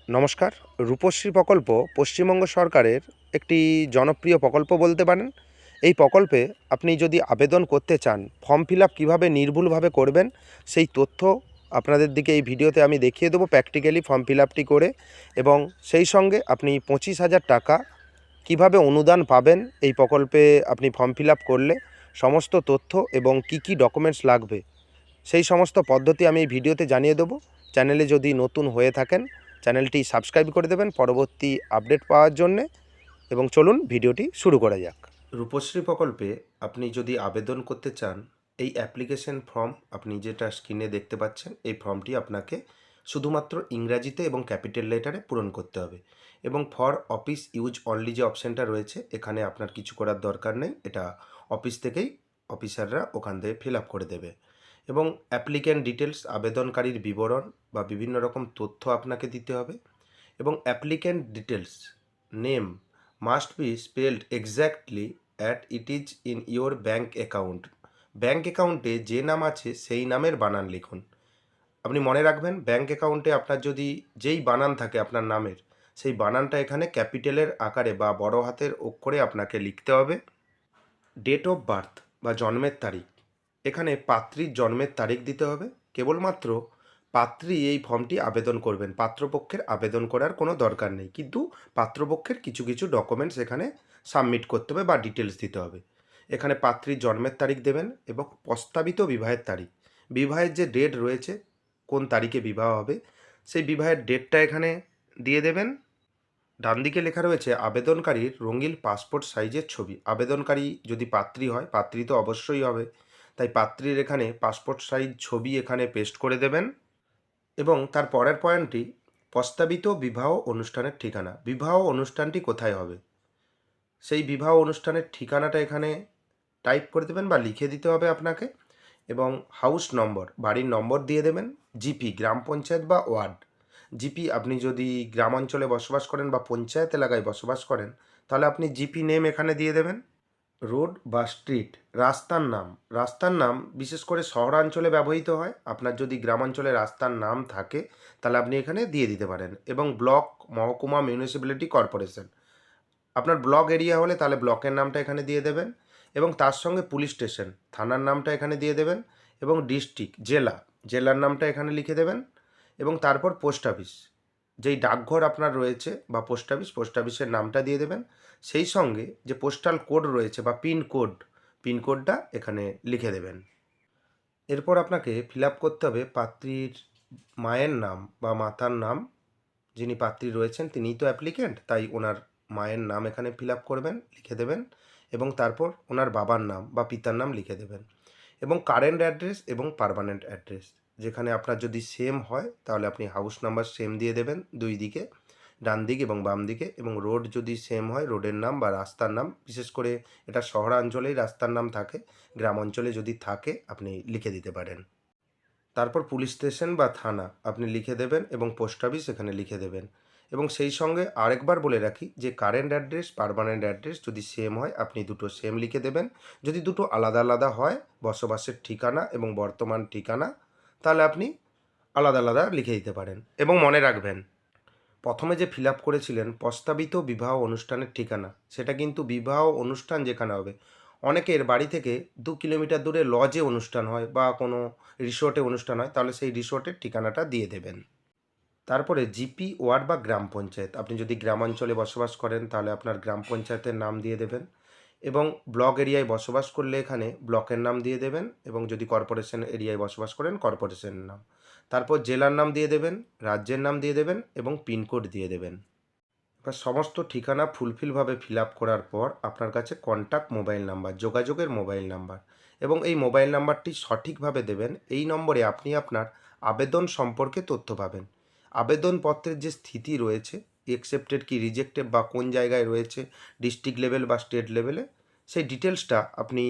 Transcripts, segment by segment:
নমস্কার। রূপশ্রী প্রকল্প পশ্চিমবঙ্গ সরকারের একটি জনপ্রিয় প্রকল্প বলতে পারেন। এই প্রকল্পে আপনি যদি আবেদন করতে চান, ফর্ম ফিল আপ কীভাবে নির্ভুলভাবে করবেন, সেই তথ্য আপনাদের দিকে এই ভিডিওতে আমি দেখিয়ে দেবো প্র্যাকটিক্যালি ফর্ম ফিল আপটি করে। এবং সেই সঙ্গে আপনি 25,000 টাকা কীভাবে অনুদান পাবেন এই প্রকল্পে আপনি ফর্ম ফিল আপ করলে, সমস্ত তথ্য এবং কি কি ডকুমেন্টস লাগবে সেই সমস্ত পদ্ধতি আমি এই ভিডিওতে জানিয়ে দেবো। চ্যানেলে যদি নতুন হয়ে থাকেন, চ্যানেলটি সাবস্ক্রাইব করে দেবেন পরবর্তী আপডেট পাওয়ার জন্যে। এবং চলুন ভিডিওটি শুরু করা যাক। রূপশ্রী প্রকল্পে আপনি যদি আবেদন করতে চান, এই অ্যাপ্লিকেশন ফর্ম আপনি যেটা স্ক্রিনে দেখতে পাচ্ছেন, এই ফর্মটি আপনাকে শুধুমাত্র ইংরাজিতে এবং ক্যাপিটাল লেটারে পূরণ করতে হবে। এবং ফর অফিস ইউজ অনলি যে অপশানটা রয়েছে, এখানে আপনার কিছু করার দরকার নেই, এটা অফিস থেকেই অফিসাররা ওখান থেকে ফিল আপ করে দেবে। এবং অ্যাপ্লিক্যান্ট ডিটেলস, আবেদনকারীর বিবরণ বা বিভিন্ন রকম তথ্য আপনাকে দিতে হবে। এবং applicant details name must be spelled exactly at it is in your bank account. Bank অ্যাকাউন্টে যে নাম আছে সেই নামের বানান লিখুন। আপনি মনে রাখবেন, ব্যাঙ্ক অ্যাকাউন্টে আপনার যদি যেই বানান থাকে আপনার নামের, সেই বানানটা এখানে ক্যাপিটালের আকারে বা বড় হাতের অক্ষরে আপনাকে লিখতে হবে। ডেট অফ বার্থ বা জন্মের তারিখ, এখানে পাত্রীর জন্মের তারিখ দিতে হবে। কেবলমাত্র পাত্রী এই ফর্মটি আবেদন করবেন, পাত্রপক্ষের আবেদন করার কোনো দরকার নেই, কিন্তু পাত্রপক্ষের কিছু কিছু ডকুমেন্টস এখানে সাবমিট করতে হবে বা ডিটেলস দিতে হবে। এখানে পাত্রীর জন্মের তারিখ দেবেন এবং প্রস্তাবিত বিবাহের তারিখ, বিবাহের যে ডেট রয়েছে, কোন তারিখে বিবাহ হবে, সেই বিবাহের ডেটটা এখানে দিয়ে দেবেন। ডান দিকে লেখা রয়েছে আবেদনকারীর রঙিন পাসপোর্ট সাইজের ছবি। আবেদনকারী যদি পাত্রী হয়, পাত্রী তো অবশ্যই হবে, তাই পাত্রীর এখানে পাসপোর্ট সাইজ ছবি এখানে পেস্ট করে দেবেন। এবং তার পরের পয়েন্টটি প্রস্তাবিত বিবাহ অনুষ্ঠানের ঠিকানা, বিবাহ অনুষ্ঠানটি কোথায় হবে সেই বিবাহ অনুষ্ঠানের ঠিকানাটা এখানে টাইপ করে দেবেন বা লিখে দিতে হবে আপনাকে। এবং হাউস নম্বর, বাড়ির নম্বর দিয়ে দেবেন। জিপি, গ্রাম পঞ্চায়েত বা ওয়ার্ড। জিপি আপনি যদি গ্রাম অঞ্চলে বসবাস করেন বা পঞ্চায়েত এলাকায় বসবাস করেন, তাহলে আপনি জিপি নেম এখানে দিয়ে দেবেন। রোড বা স্ট্রিট, রাস্তার নাম, রাস্তার নাম বিশেষ করে শহরাঞ্চলে ব্যবহৃত হয়। আপনার যদি গ্রামাঞ্চলে রাস্তার নাম থাকে তাহলে আপনি এখানে দিয়ে দিতে পারেন। এবং ব্লক, মহকুমা, মিউনিসিপ্যালিটি, কর্পোরেশন, আপনার ব্লক এরিয়া হলে তাহলে ব্লকের নামটা এখানে দিয়ে দেবেন। এবং তার সঙ্গে পুলিশ স্টেশন, থানার নামটা এখানে দিয়ে দেবেন। এবং ডিস্ট্রিক্ট, জেলা, জেলার নামটা এখানে লিখে দেবেন। এবং তারপর পোস্ট অফিস, যেই ডাকঘর আপনার রয়েছে বা পোস্ট অফিস, পোস্ট অফিসের নামটা দিয়ে দেবেন। সেই সঙ্গে যে পোস্টাল কোড রয়েছে বা পিনকোড, পিনকোডটা এখানে লিখে দেবেন। এরপর আপনাকে ফিল আপ করতে হবে পাত্রীর মায়ের নাম বা মাতার নাম। যিনি পাত্রী রয়েছেন তিনিই তো অ্যাপ্লিক্যান্ট, তাই ওনার মায়ের নাম এখানে ফিল আপ করবেন, লিখে দেবেন। এবং তারপর ওনার বাবার নাম বা পিতার নাম লিখে দেবেন। এবং কারেন্ট অ্যাড্রেস এবং পার্মানেন্ট অ্যাড্রেস, যেখানে আপনার যদি সেম হয় তাহলে আপনি হাউস নাম্বার সেম দিয়ে দেবেন দুই দিকে, ডান দিক এবং বাম দিকে। এবং রোড যদি সেম হয়, রোডের নাম বা রাস্তার নাম, বিশেষ করে এটা শহরাঞ্চলেই রাস্তার নাম থাকে, গ্রাম অঞ্চলে যদি থাকে আপনি লিখে দিতে পারেন। তারপর পুলিশ স্টেশন বা থানা আপনি লিখে দেবেন এবং পোস্ট অফিস এখানে লিখে দেবেন। এবং সেই সঙ্গে আরেকবার বলে রাখি যে কারেন্ট অ্যাড্রেস, পার্মানেন্ট অ্যাড্রেস যদি সেম হয় আপনি দুটো সেম লিখে দেবেন। যদি দুটো আলাদা আলাদা হয়, বসবাসের ঠিকানা এবং বর্তমান ঠিকানা, তাহলে আপনি আলাদা আলাদা লিখে দিতে পারেন। এবং মনে রাখবেন, প্রথমে যে ফিল আপ করেছিলেন প্রস্তাবিত বিবাহ অনুষ্ঠানের ঠিকানা, সেটা কিন্তু বিবাহ অনুষ্ঠান যেখানে হবে, অনেকের বাড়ি থেকে 2 কিলোমিটার দূরে লজে অনুষ্ঠান হয় বা কোনো রিসোর্টে অনুষ্ঠান হয়, তাহলে সেই রিসোর্টের ঠিকানাটা দিয়ে দেবেন। তারপরে জিপি, ওয়ার্ড বা গ্রাম পঞ্চায়েত, আপনি যদি গ্রামাঞ্চলে বসবাস করেন তাহলে আপনার গ্রাম পঞ্চায়েতের নাম দিয়ে দেবেন। এবং ব্লক এরিয়ায় বসবাস করলে এখানে ব্লকের নাম দিয়ে দেবেন। এবং যদি কর্পোরেশন এরিয়ায় বসবাস করেন কর্পোরেশনের নাম। তারপর জেলার নাম দিয়ে দেবেন, রাজ্যের নাম দিয়ে দেবেন এবং পিনকোড দিয়ে দেবেন। এবার সমস্ত ঠিকানা ফুলফিলভাবে ফিল আপ করার পর আপনার কাছে কন্ট্যাক্ট মোবাইল নাম্বার, যোগাযোগের মোবাইল নাম্বার, এবং এই মোবাইল নাম্বারটি সঠিকভাবে দেবেন। এই নম্বরে আপনি আপনার আবেদন সম্পর্কে তথ্য পাবেন। আবেদনপত্রের যে স্থিতি রয়েছে, অ্যাকসেপ্টেড কি রিজেক্টেড বা কোন জায়গায় রয়েছে, ডিস্ট্রিক্ট লেভেল বা স্টেট লেভেলে, সেই ডিটেলসটা আপনি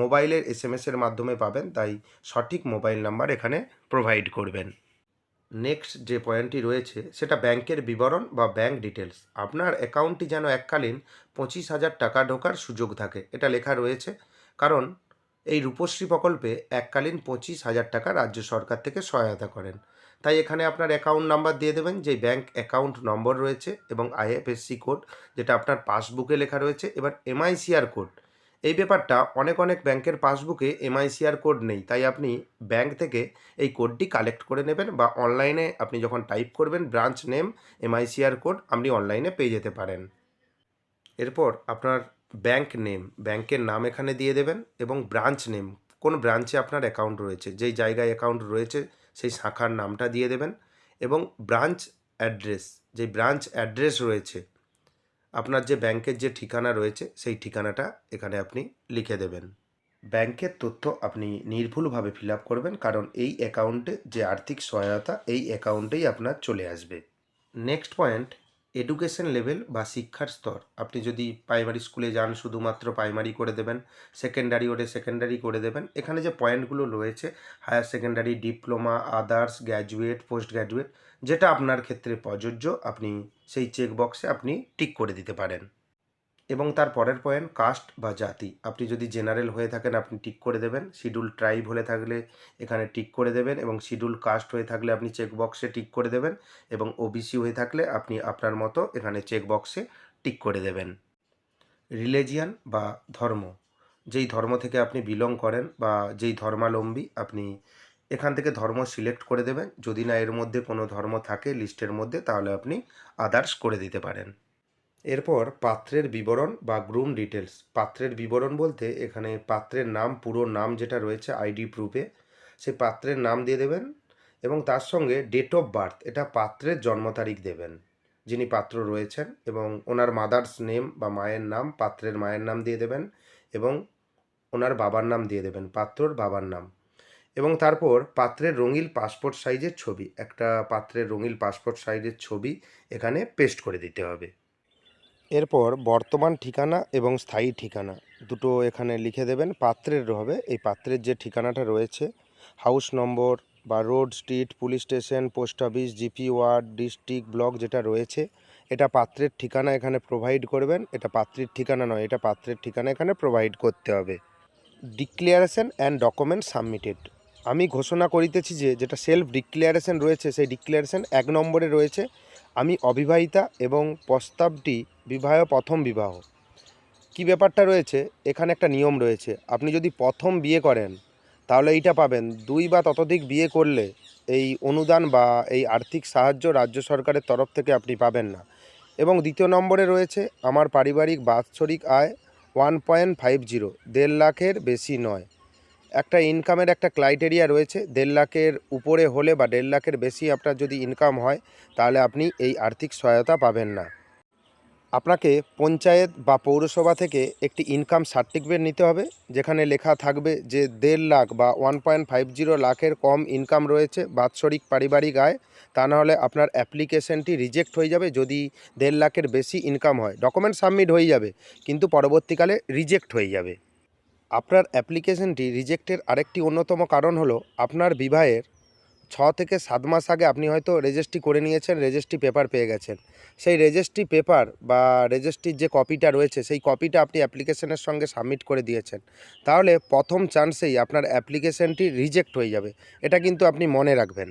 মোবাইলের এসএমএসের মাধ্যমে পাবেন, তাই সঠিক মোবাইল নাম্বার এখানে প্রোভাইড করবেন। নেক্সট যে পয়েন্টটি রয়েছে সেটা ব্যাংকের বিবরণ বা ব্যাংক ডিটেলস। আপনার অ্যাকাউন্টটি যেন এককালীন 25,000 টাকা ঢোকার সুযোগ থাকে, এটা লেখা রয়েছে। কারণ এই রূপশ্রী প্রকল্পে এককালীন 25,000 টাকা রাজ্য সরকার থেকে সহায়তা করেন, তাই এখানে আপনার অ্যাকাউন্ট নাম্বার দিয়ে দেবেন, যেই ব্যাঙ্ক অ্যাকাউন্ট নম্বর রয়েছে, এবং আইএফএসসি কোড যেটা আপনার পাসবুকে লেখা রয়েছে। এবার এমআইসিআর কোড, এই ব্যাপারটা অনেক ব্যাংকের পাসবুকে এমআইসিআর কোড নেই, তাই আপনি ব্যাংক থেকে এই কোডটি কালেক্ট করে নেবেন, বা অনলাইনে আপনি যখন টাইপ করবেন ব্রাঞ্চ নেম এমআইসিআর কোড, আপনি অনলাইনে পেয়ে যেতে পারেন। এরপর আপনার ব্যাংক নেম, ব্যাংকের নাম এখানে দিয়ে দেবেন, এবং ব্রাঞ্চ নেম, কোন ব্রাঞ্চে আপনার অ্যাকাউন্ট রয়েছে, যেই জায়গায় অ্যাকাউন্ট রয়েছে সেই শাখার নামটা দিয়ে দেবেন, এবং ব্রাঞ্চ অ্যাড্রেস, যেই ব্রাঞ্চ অ্যাড্রেস রয়েছে আপনার যে ব্যাংকের যে ঠিকানা রয়েছে সেই ঠিকানাটা এখানে আপনি লিখে দেবেন। ব্যাংকের তথ্য আপনি নির্ভুলভাবে ফিল আপ করবেন, কারণ এই অ্যাকাউন্টে যে আর্থিক সহায়তা এই অ্যাকাউন্টেই আপনার চলে আসবে। নেক্সট পয়েন্ট, এডুকেশন লেভেল বা শিক্ষার স্তর। আপনি যদি প্রাইমারি স্কুলে যান শুধুমাত্র প্রাইমারি করে দেবেন, সেকেন্ডারি হলে সেকেন্ডারি করে দেবেন। এখানে যে পয়েন্টগুলো রয়েছে, higher secondary, diploma, others, graduate, post graduate, যেটা আপনার ক্ষেত্রে প্রযোজ্য আপনি সেই চেক বক্সে আপনি টিক করে দিতে পারেন। এবং তার পরের পয়েন্ট, কাস্ট বা জাতি। আপনি যদি জেনারেল হয়ে থাকেন আপনি টিক করে দেবেন, শিডিউল ট্রাইব হলে থাকলে এখানে টিক করে দেবেন, এবং শিডিউল কাস্ট হয়ে থাকলে আপনি চেক বক্সে টিক করে দেবেন, এবং ওবিসি হয়ে থাকলে আপনি আপনার মতো এখানে চেক বক্সে টিক করে দেবেন। রিলিজিয়ান বা ধর্ম, যেই ধর্ম থেকে আপনি বিলং করেন বা যেই ধর্মাবলম্বী আপনি এখান থেকে ধর্ম সিলেক্ট করে দেবেন। যদি না এর মধ্যে কোনো ধর্ম থাকে লিস্টের মধ্যে, তাহলে আপনি আদার্স করে দিতে পারেন। এরপর পাত্রের বিবরণ বা গ্রুম ডিটেলস। পাত্রের বিবরণ বলতে এখানে পাত্রের নাম, পুরো নাম যেটা রয়েছে আইডি প্রুফে, সেই পাত্রের নাম দিয়ে দেবেন, এবং তার সঙ্গে ডেট অফ বার্থ, এটা পাত্রের জন্ম তারিখ দেবেন যিনি পাত্র রয়েছেন, এবং ওনার মাদার্স নেম বা মায়ের নাম, পাত্রের মায়ের নাম দিয়ে দেবেন, এবং ওনার বাবার নাম দিয়ে দেবেন, পাত্রর বাবার নাম। এবং তারপর পাত্রের রঙিন পাসপোর্ট সাইজের ছবি, একটা পাত্রের রঙিন পাসপোর্ট সাইজের ছবি এখানে পেস্ট করে দিতে হবে। এরপর বর্তমান ঠিকানা এবং স্থায়ী ঠিকানা দুটো এখানে লিখে দেবেন। পাত্রের হবে, এই পাত্রের যে ঠিকানাটা রয়েছে, হাউস নম্বর বা road, street, police station, post office, GP word, district, block যেটা রয়েছে, এটা পাত্রের ঠিকানা এখানে প্রোভাইড করবেন। এটা পাত্রের ঠিকানা নয়, এটা পাত্রের ঠিকানা এখানে প্রোভাইড করতে হবে। ডিক্লারেশন অ্যান্ড ডকুমেন্ট সাবমিটেড, আমি ঘোষণা করিতেছি যে যেটা সেলফ ডিক্লারেশন রয়েছে, সেই ডিক্লারেশন 1 নম্বরে রয়েছে, আমি অবিবাহিতা এবং প্রস্তাবটি প্রথম বিবাহ। কি ব্যাপারটা রয়েছে, এখানে একটা নিয়ম রয়েছে, আপনি যদি প্রথম বিয়ে করেন তাহলে এইটা পাবেন, 2 বা ততোধিক বিয়ে করলে এই অনুদান বা এই আর্থিক সাহায্য রাজ্য সরকারের তরফ থেকে আপনি পাবেন না। এবং 2 নম্বরে রয়েছে, আমার পারিবারিক বাৎসরিক আয় 1.50, 1.5 লাখের বেশি নয়। একটা ইনকামের একটা ক্রাইটেরিয়া রয়েছে, 1.5 লাখের উপরে হলে বা 1.5 লাখের বেশি আপনার যদি ইনকাম হয় তাহলে আপনি এই আর্থিক সহায়তা পাবেন না। আপনাকে পঞ্চায়েত বা পৌরসভা থেকে একটি ইনকাম সার্টিফিকেট নিতে হবে, যেখানে লেখা থাকবে যে 1.5 লাখ বা 1.50 লাখের কম ইনকাম রয়েছে বাৎসরিক পারিবারিক আয়, তা নাহলে আপনার অ্যাপ্লিকেশনটি রিজেক্ট হয়ে যাবে। যদি 1.5 লাখের বেশি ইনকাম হয় ডকুমেন্ট সাবমিট হয়ে যাবে, কিন্তু পরবর্তীকালে রিজেক্ট হয়ে যাবে। আপনার অ্যাপ্লিকেশনটি রিজেক্টের আরেকটি অন্যতম কারণ হলো, আপনার বিবাহের 6 থেকে 7 মাস আগে আপনি হয়তো রেজিস্ট্রি করে নিয়েছেন, রেজিস্ট্রি পেপার পেয়ে গেছেন। সেই রেজিস্ট্রি পেপার বা রেজিস্ট্রির যে কপিটা রয়েছে সেই কপিটা আপনি অ্যাপ্লিকেশনের সঙ্গে সাবমিট করে দিয়েছেন, তাহলে প্রথম চান্সেই আপনার অ্যাপ্লিকেশনটি রিজেক্ট হয়ে যাবে। এটা কিন্তু আপনি মনে রাখবেন।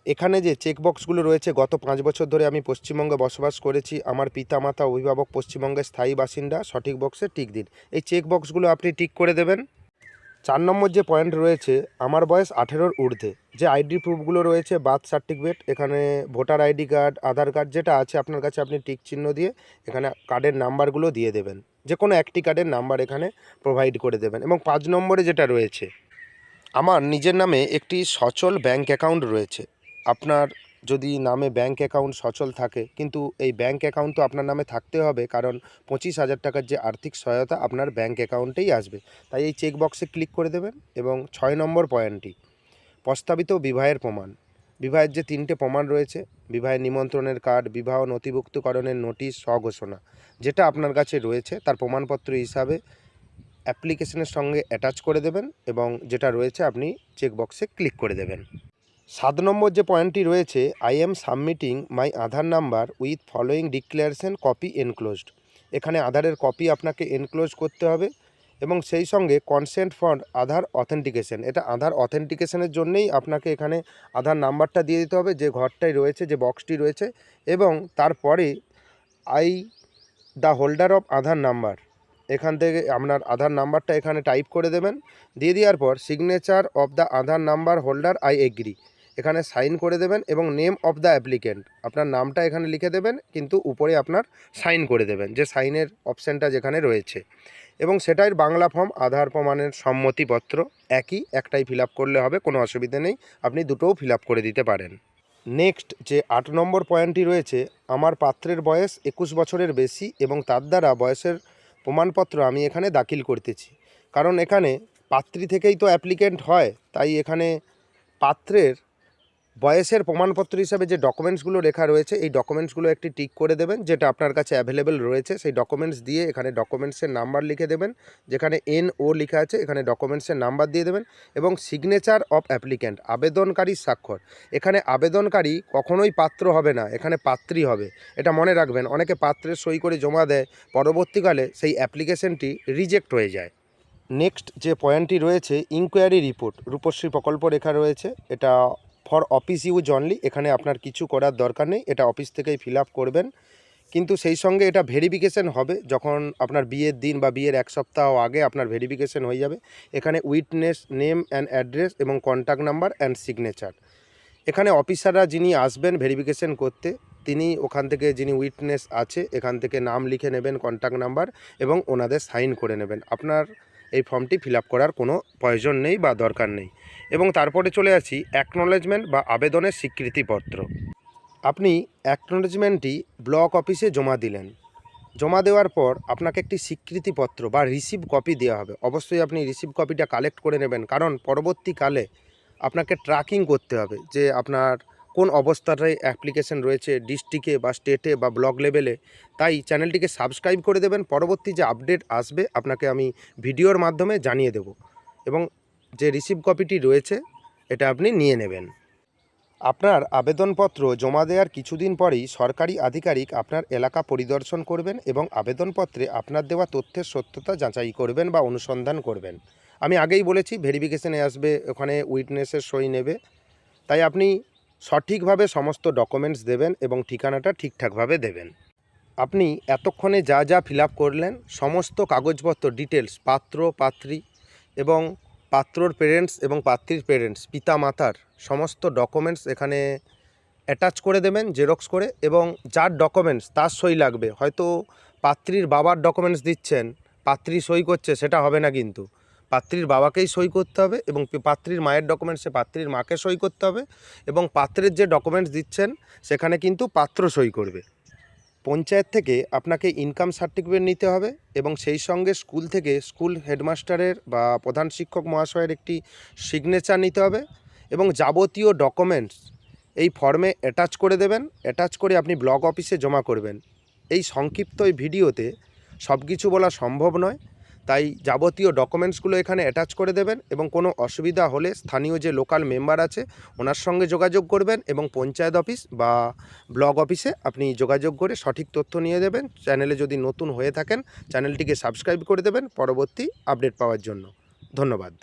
এখানে যে চেকবক্সগুলো রয়েছে, গত 5 বছর ধরে আমি পশ্চিমবঙ্গে বসবাস করেছি, আমার পিতামাতা অভিভাবক পশ্চিমবঙ্গের স্থায়ী বাসিন্দা, সঠিক বক্সে টিক দিন। এই চেকবক্সগুলো আপনি টিক করে দেবেন। 4 নম্বর যে পয়েন্ট রয়েছে, আমার বয়স 18-র ঊর্ধ্বে। যে আইডি প্রুফগুলো রয়েছে, বার্থ সার্টিফিকেট, এখানে ভোটার আইডি কার্ড, আধার কার্ড যেটা আছে আপনার কাছে, আপনি টিক চিহ্ন দিয়ে এখানে কার্ডের নাম্বারগুলো দিয়ে দেবেন, যে কোনো একটি কার্ডের নাম্বার এখানে প্রোভাইড করে দেবেন। এবং 5 নম্বরে যেটা রয়েছে, আমার নিজের নামে একটি সচল ব্যাংক অ্যাকাউন্ট রয়েছে। আপনার যদি নামে ব্যাংক অ্যাকাউন্ট সচল থাকে, কিন্তু এই ব্যাংক অ্যাকাউন্ট তো আপনার নামে থাকতে হবে, কারণ 25,000 টাকার যে আর্থিক সহায়তা আপনার ব্যাংক অ্যাকাউন্টেই আসবে। তাই এই চেক বক্সে ক্লিক করে দেবেন। এবং 6 নম্বর পয়েন্টটি, প্রস্তাবিত বিবাহের প্রমাণ। বিবাহের যে 3টে প্রমাণ রয়েছে, বিবাহের নিমন্ত্রণের কার্ড, বিবাহ নথিভুক্তকরণের নোটিশ, স্বঘোষণা, যেটা আপনার কাছে রয়েছে তার প্রমাণপত্র হিসাবে অ্যাপ্লিকেশনের সঙ্গে অ্যাটাচ করে দেবেন, এবং যেটা রয়েছে আপনি চেকবক্সে ক্লিক করে দেবেন। 7 নম্বর যে পয়েন্টটি রয়েছে, I am submitting my Aadhaar number with following declaration copy enclosed. এখানে আধারের কপি আপনাকে এনক্লোজ করতে হবে, এবং সেই সঙ্গে কনসেন্ট ফর আধার অথেন্টিকেশন, এটা আধার অথেন্টিকেশনের জন্যেই আপনাকে এখানে আধার নাম্বারটা দিয়ে দিতে হবে, যে ঘরটাই রয়েছে, যে বক্সটি রয়েছে। এবং তারপরে I the holder of Aadhaar number, এখান থেকে আপনার আধার নাম্বারটা এখানে টাইপ করে দেবেন। দিয়ে দেওয়ার পর signature of the Aadhaar number holder I agree, এখানে সাইন করে দেবেন। এবং নেম অফ দ্য অ্যাপ্লিকেন্ট, আপনার নামটা এখানে লিখে দেবেন, কিন্তু উপরে আপনার সাইন করে দেবেন, যে সাইনের অপশানটা যেখানে রয়েছে। এবং সেটাই বাংলা ফর্ম, আধার প্রমাণের সম্মতিপত্র, একটাই ফিল আপ করলে হবে, কোনো অসুবিধা নেই, আপনি দুটোও ফিল আপ করে দিতে পারেন। নেক্সট যে 8 নম্বর পয়েন্টটি রয়েছে, আমার পাত্রের বয়স 21 বছরের বেশি এবং তার দ্বারা বয়সের প্রমাণপত্র আমি এখানে দাখিল করতেছি। কারণ এখানে পাত্রী থেকেই তো অ্যাপ্লিকেন্ট হয়, তাই এখানে পাত্রের বয়সের প্রমাণপত্র হিসাবে যে ডকুমেন্টসগুলো লেখা রয়েছে, এই ডকুমেন্টসগুলো একটি টিক করে দেবেন, যেটা আপনার কাছে অ্যাভেলেবেল রয়েছে। সেই ডকুমেন্টস দিয়ে এখানে ডকুমেন্টসের নাম্বার লিখে দেবেন, যেখানে NO লেখা আছে এখানে ডকুমেন্টসের নাম্বার দিয়ে দেবেন। এবং সিগনেচার অফ অ্যাপ্লিক্যান্ট, আবেদনকারীর স্বাক্ষর। এখানে আবেদনকারী কখনোই পাত্র হবে না, এখানে পাত্রী হবে, এটা মনে রাখবেন। অনেকে পাত্রের সই করে জমা দেয়, পরবর্তীকালে সেই অ্যাপ্লিকেশনটি রিজেক্ট হয়ে যায়। নেক্সট যে পয়েন্টটি রয়েছে, ইনকোয়ারি রিপোর্ট, রূপশ্রী প্রকল্প লেখা রয়েছে, এটা ফর অফিস ইউজ অনলি, এখানে আপনার কিছু করার দরকার নেই, এটা অফিস থেকেই ফিল আপ করবেন। কিন্তু সেই সঙ্গে এটা ভেরিফিকেশন হবে যখন আপনার বিয়ের দিন বা বিয়ের 1 সপ্তাহ আগে আপনার ভেরিফিকেশন হয়ে যাবে। এখানে উইটনেস নেম অ্যান্ড অ্যাড্রেস এবং কন্ট্যাক্ট নাম্বার অ্যান্ড সিগনেচার। এখানে অফিসাররা যিনি আসবেন ভেরিফিকেশন করতে, তিনি ওখান থেকে, যিনি উইটনেস আছে, এখান থেকে নাম লিখে নেবেন, কন্ট্যাক্ট নাম্বার, এবং ওনাদের সাইন করে নেবেন। আপনার এই ফর্মটি ফিল আপ করার কোনো প্রয়োজন নেই বা দরকার নেই। এবং তারপরে চলে আসি অ্যাকনোলেজমেন্ট বা আবেদনের স্বীকৃতিপত্র। আপনি অ্যাকনোলেজমেন্টটি ব্লক অফিসে জমা দিলেন, জমা দেওয়ার পর আপনাকে একটি স্বীকৃতিপত্র বা রিসিভ কপি দেওয়া হবে। অবশ্যই আপনি রিসিভ কপিটা কালেক্ট করে নেবেন, কারণ পরবর্তীকালে আপনাকে ট্র্যাকিং করতে হবে যে আপনার কোন অবস্থাটায় অ্যাপ্লিকেশন রয়েছে, ডিস্ট্রিক্টে বা স্টেটে বা ব্লক লেভেলে। তাই চ্যানেলটিকে সাবস্ক্রাইব করে দেবেন, পরবর্তী যে আপডেট আসবে আপনাকে আমি ভিডিওর মাধ্যমে জানিয়ে দেব। এবং যে রিসিভ কপিটি রয়েছে এটা আপনি নিয়ে নেবেন। আপনার আবেদনপত্র জমা দেওয়ার কিছুদিন পরেই সরকারি আধিকারিক আপনার এলাকা পরিদর্শন করবেন এবং আবেদনপত্রে আপনার দেওয়া তথ্যের সত্যতা যাচাই করবেন বা অনুসন্ধান করবেন। আমি আগেই বলেছি ভেরিফিকেশনে আসবে, ওখানে উইটনেসের সই নেবে। তাই আপনি সঠিকভাবে সমস্ত ডকুমেন্টস দেবেন এবং ঠিকানাটা ঠিকঠাকভাবে দেবেন। আপনি এতক্ষণে যা যা ফিল আপ করলেন, সমস্ত কাগজপত্র ডিটেলস, পাত্র পাত্রী এবং পাত্রর পেরেন্টস এবং পাত্রীর পেরেন্টস, পিতা মাতার সমস্ত ডকুমেন্টস এখানে অ্যাটাচ করে দেবেন জেরক্স করে। এবং যার ডকুমেন্টস তার সই লাগবে, হয়তো পাত্রীর বাবার ডকুমেন্টস দিচ্ছেন, পাত্রী সই করছে, সেটা হবে না, কিন্তু পাত্রীর বাবাকেই সই করতে হবে। এবং পাত্রীর মায়ের ডকুমেন্টসে পাত্রীর মাকে সই করতে হবে। এবং পাত্রের যে ডকুমেন্টস দিচ্ছেন সেখানে কিন্তু পাত্র সই করবে। পঞ্চায়েত থেকে আপনাকে ইনকাম সার্টিফিকেট নিতে হবে এবং সেই সঙ্গে স্কুল থেকে স্কুল হেডমাস্টারের বা প্রধান শিক্ষক মহাশয়ের একটি সিগনেচার নিতে হবে। এবং যাবতীয় ডকুমেন্টস এই ফর্মে অ্যাটাচ করে দেবেন, অ্যাটাচ করে আপনি ব্লক অফিসে জমা করবেন। এই সংক্ষিপ্ত এই ভিডিওতে সব কিছু বলা সম্ভব নয়, তাই যাবতীয় ডকুমেন্টসগুলো এখানে অ্যাটাচ করে দেবেন। এবং কোনো অসুবিধা হলে স্থানীয় যে লোকাল মেম্বার আছে ওনার সঙ্গে যোগাযোগ করবেন এবং পঞ্চায়েত অফিস বা ব্লক অফিসে আপনি যোগাযোগ করে সঠিক তথ্য নিয়ে দেবেন। চ্যানেলে যদি নতুন হয়ে থাকেন চ্যানেলটিকে সাবস্ক্রাইব করে দেবেন পরবর্তী আপডেট পাওয়ার জন্য। ধন্যবাদ।